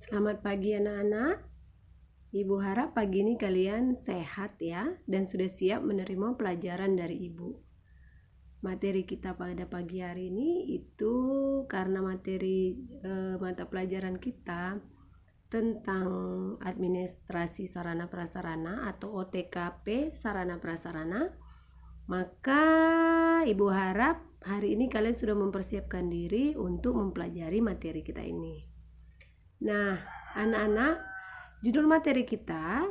Selamat pagi anak-anak. Ibu harap pagi ini kalian sehat ya dan sudah siap menerima pelajaran dari ibu. Materi kita pada pagi hari ini itu karena materi mata pelajaran kita tentang administrasi sarana prasarana atau OTKP sarana prasarana, maka ibu harap hari ini kalian sudah mempersiapkan diri untuk mempelajari materi kita ini. Nah, anak-anak, judul materi kita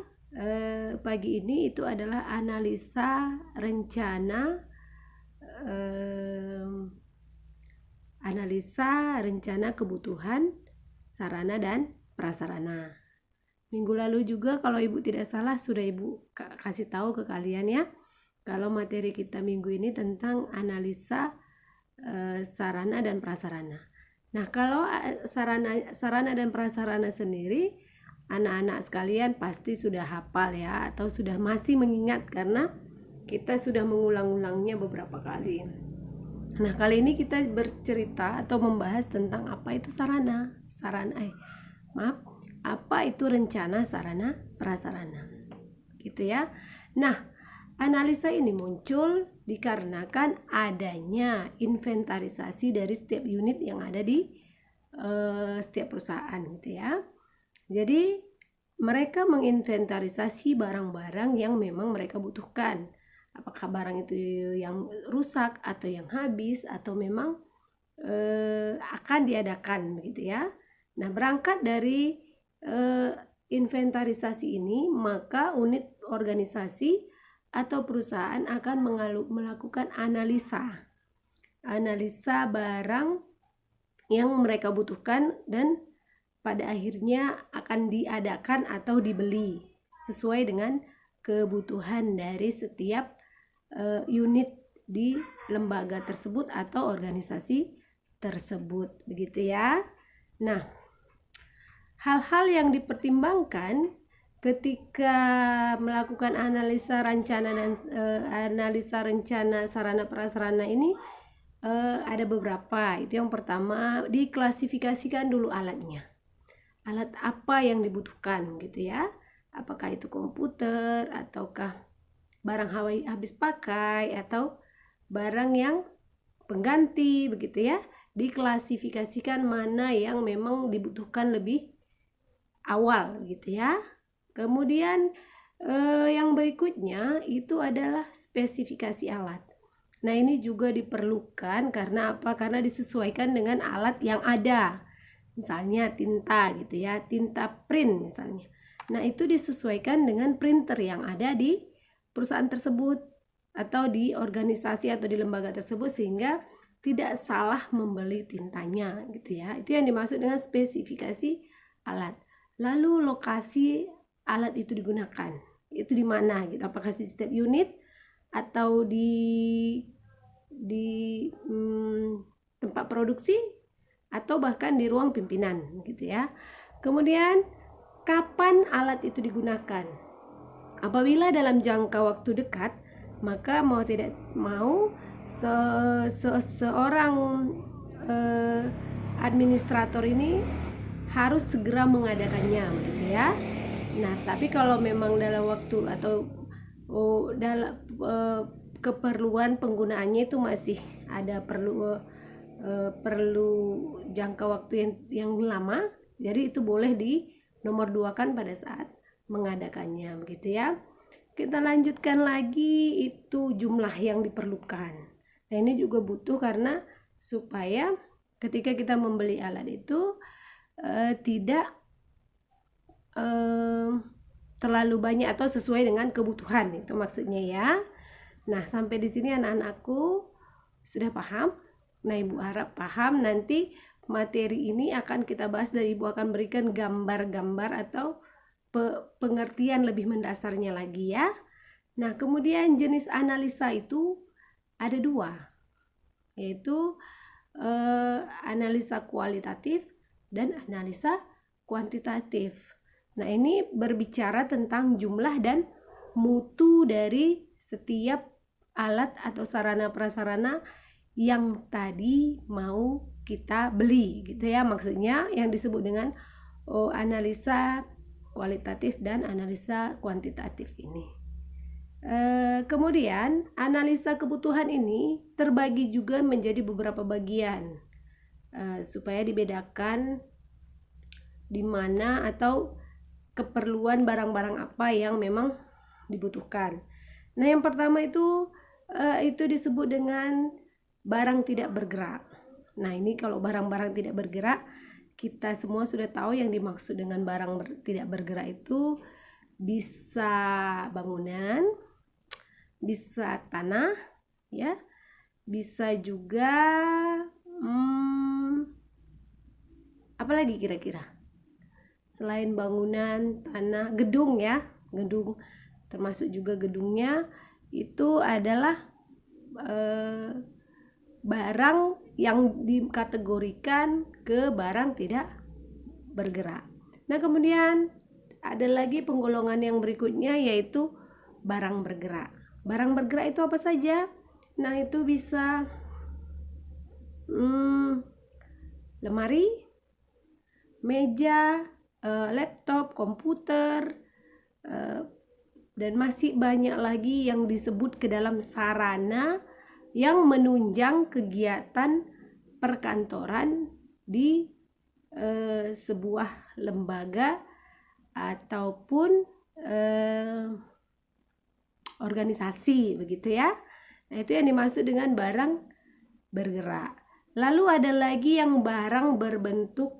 pagi ini itu adalah analisa rencana kebutuhan sarana dan prasarana. Minggu lalu juga kalau ibu tidak salah sudah ibu kasih tahu ke kalian ya, kalau materi kita minggu ini tentang analisa sarana dan prasarana. Nah, kalau sarana dan prasarana sendiri, anak-anak sekalian pasti sudah hafal ya, atau sudah masih mengingat karena kita sudah mengulang-ulangnya beberapa kali. Nah, kali ini kita bercerita atau membahas tentang apa itu apa itu rencana sarana prasarana. Gitu ya. Nah, analisa ini muncul dikarenakan adanya inventarisasi dari setiap unit yang ada di setiap perusahaan gitu ya. Jadi mereka menginventarisasi barang-barang yang memang mereka butuhkan. Apakah barang itu yang rusak atau yang habis atau memang akan diadakan begitu ya. Nah, berangkat dari inventarisasi ini, maka unit organisasi atau perusahaan akan melakukan analisa barang yang mereka butuhkan dan pada akhirnya akan diadakan atau dibeli sesuai dengan kebutuhan dari setiap unit di lembaga tersebut atau organisasi tersebut begitu ya. Nah, hal-hal yang dipertimbangkan ketika melakukan analisa rencana sarana prasarana ini ada beberapa. Itu yang pertama, diklasifikasikan dulu alatnya. Alat apa yang dibutuhkan gitu ya. Apakah itu komputer ataukah barang habis pakai atau barang yang pengganti begitu ya. Diklasifikasikan mana yang memang dibutuhkan lebih awal gitu ya. Kemudian yang berikutnya itu adalah spesifikasi alat. Nah, ini juga diperlukan karena apa? Karena disesuaikan dengan alat yang ada. Misalnya tinta gitu ya, tinta print misalnya. Nah, itu disesuaikan dengan printer yang ada di perusahaan tersebut atau di organisasi atau di lembaga tersebut sehingga tidak salah membeli tintanya gitu ya. Itu yang dimaksud dengan spesifikasi alat. Lalu lokasi alat itu digunakan. Itu di mana gitu? Apakah di setiap unit atau di tempat produksi atau bahkan di ruang pimpinan gitu ya. Kemudian kapan alat itu digunakan? Apabila dalam jangka waktu dekat, maka mau tidak mau seorang administrator ini harus segera mengadakannya gitu ya. Nah, tapi kalau memang dalam waktu atau dalam keperluan penggunaannya itu masih ada perlu jangka waktu yang lama, jadi itu boleh di nomor 2-kan pada saat mengadakannya begitu ya. Kita lanjutkan lagi, itu jumlah yang diperlukan. Nah, ini juga butuh karena supaya ketika kita membeli alat itu tidak terlalu banyak atau sesuai dengan kebutuhan, itu maksudnya ya. Nah, sampai di sini anak-anakku sudah paham? Nah, ibu harap paham. Nanti materi ini akan kita bahas dan ibu akan berikan gambar-gambar atau pengertian lebih mendasarnya lagi ya. Nah, kemudian jenis analisa itu ada 2, yaitu analisa kualitatif dan analisa kuantitatif. Nah, ini berbicara tentang jumlah dan mutu dari setiap alat atau sarana prasarana yang tadi mau kita beli gitu ya. Maksudnya yang disebut dengan analisa kualitatif dan analisa kuantitatif ini. Kemudian analisa kebutuhan ini terbagi juga menjadi beberapa bagian supaya dibedakan di mana atau keperluan barang-barang apa yang memang dibutuhkan. Nah, yang pertama itu disebut dengan barang tidak bergerak. Nah, ini kalau barang-barang tidak bergerak, kita semua sudah tahu yang dimaksud dengan barang tidak bergerak itu bisa bangunan, bisa tanah, ya, bisa juga apa lagi kira-kira? Selain bangunan, tanah, gedung ya, gedung termasuk juga gedungnya itu adalah barang yang dikategorikan ke barang tidak bergerak. Nah, kemudian ada lagi penggolongan yang berikutnya yaitu barang bergerak. Barang bergerak itu apa saja? Nah, itu bisa lemari, meja, laptop, komputer, dan masih banyak lagi yang disebut ke dalam sarana yang menunjang kegiatan perkantoran di sebuah lembaga ataupun organisasi, begitu ya. Nah, itu yang dimaksud dengan barang bergerak. Lalu ada lagi yang barang berbentuk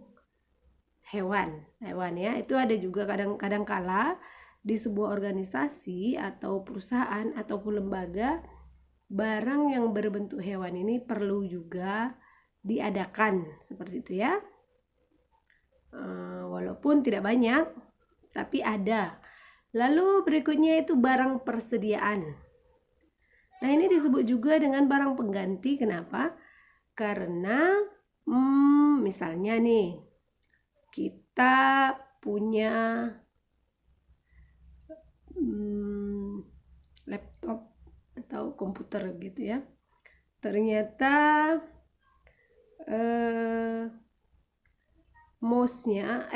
hewan ya. Itu ada juga kadang-kadang kala di sebuah organisasi atau perusahaan ataupun lembaga, barang yang berbentuk hewan ini perlu juga diadakan seperti itu ya. Walaupun tidak banyak, tapi ada. Lalu berikutnya itu barang persediaan. Nah, ini disebut juga dengan barang pengganti. Kenapa? Karena misalnya nih, kita punya laptop atau komputer gitu ya. Ternyata mouse-nya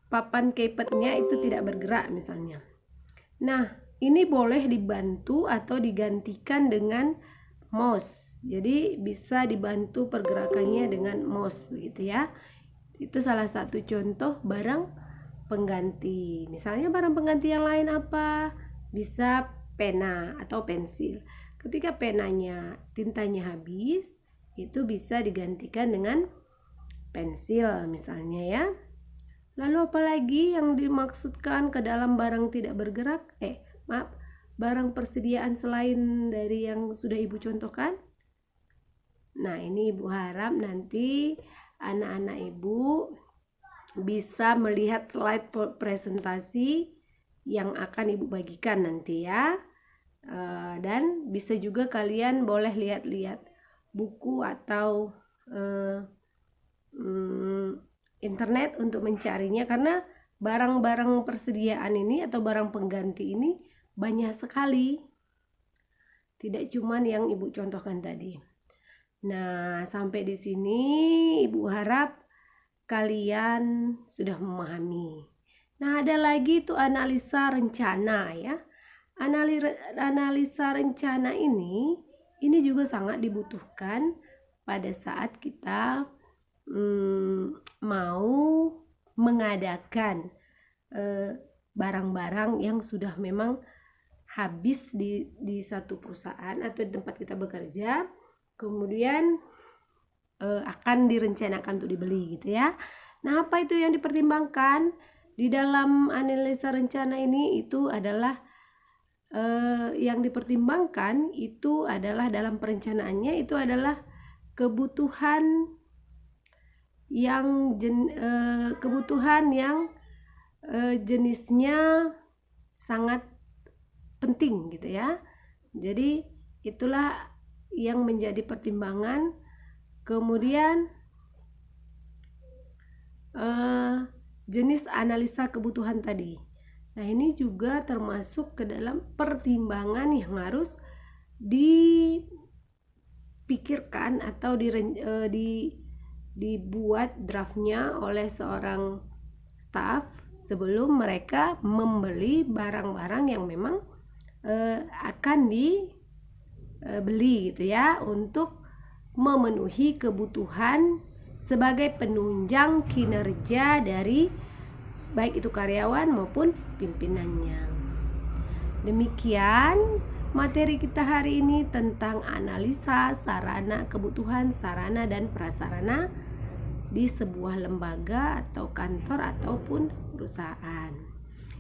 papan keypadnya itu tidak bergerak misalnya. Nah, ini boleh dibantu atau digantikan dengan mouse. Jadi bisa dibantu pergerakannya dengan mouse begitu ya. Itu salah satu contoh barang pengganti. Misalnya barang pengganti yang lain apa? Bisa pena atau pensil. Ketika penanya, tintanya habis, itu bisa digantikan dengan pensil misalnya ya. Lalu apalagi yang dimaksudkan ke dalam barang tidak bergerak? Barang persediaan selain dari yang sudah Ibu contohkan? Nah, ini Ibu harap nanti anak-anak Ibu bisa melihat slide presentasi yang akan Ibu bagikan nanti ya. Dan bisa juga kalian boleh lihat-lihat buku atau internet untuk mencarinya, karena barang-barang persediaan ini atau barang pengganti ini banyak sekali, tidak cuman yang Ibu contohkan tadi. Nah, sampai di sini Ibu harap kalian sudah memahami. Nah, ada lagi itu analisa rencana ya. Analisa rencana ini juga sangat dibutuhkan pada saat kita mau mengadakan barang-barang yang sudah memang habis di satu perusahaan atau di tempat kita bekerja, kemudian akan direncanakan untuk dibeli gitu ya. Nah, apa itu yang dipertimbangkan di dalam analisa rencana ini? Itu adalah yang dipertimbangkan itu adalah dalam perencanaannya itu adalah kebutuhan yang jenisnya sangat penting gitu ya. Jadi itulah yang menjadi pertimbangan. Kemudian jenis analisa kebutuhan tadi. Nah, ini juga termasuk ke dalam pertimbangan yang harus dipikirkan atau dibuat draftnya oleh seorang staff sebelum mereka membeli barang-barang yang memang akan dibeli gitu ya, untuk memenuhi kebutuhan sebagai penunjang kinerja dari baik itu karyawan maupun pimpinannya. Demikian materi kita hari ini tentang analisa sarana, kebutuhan sarana dan prasarana di sebuah lembaga atau kantor ataupun perusahaan.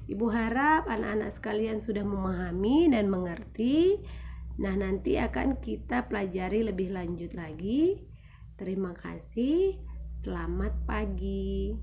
Ibu harap anak-anak sekalian sudah memahami dan mengerti. Nah, nanti akan kita pelajari lebih lanjut lagi. Terima kasih. Selamat pagi.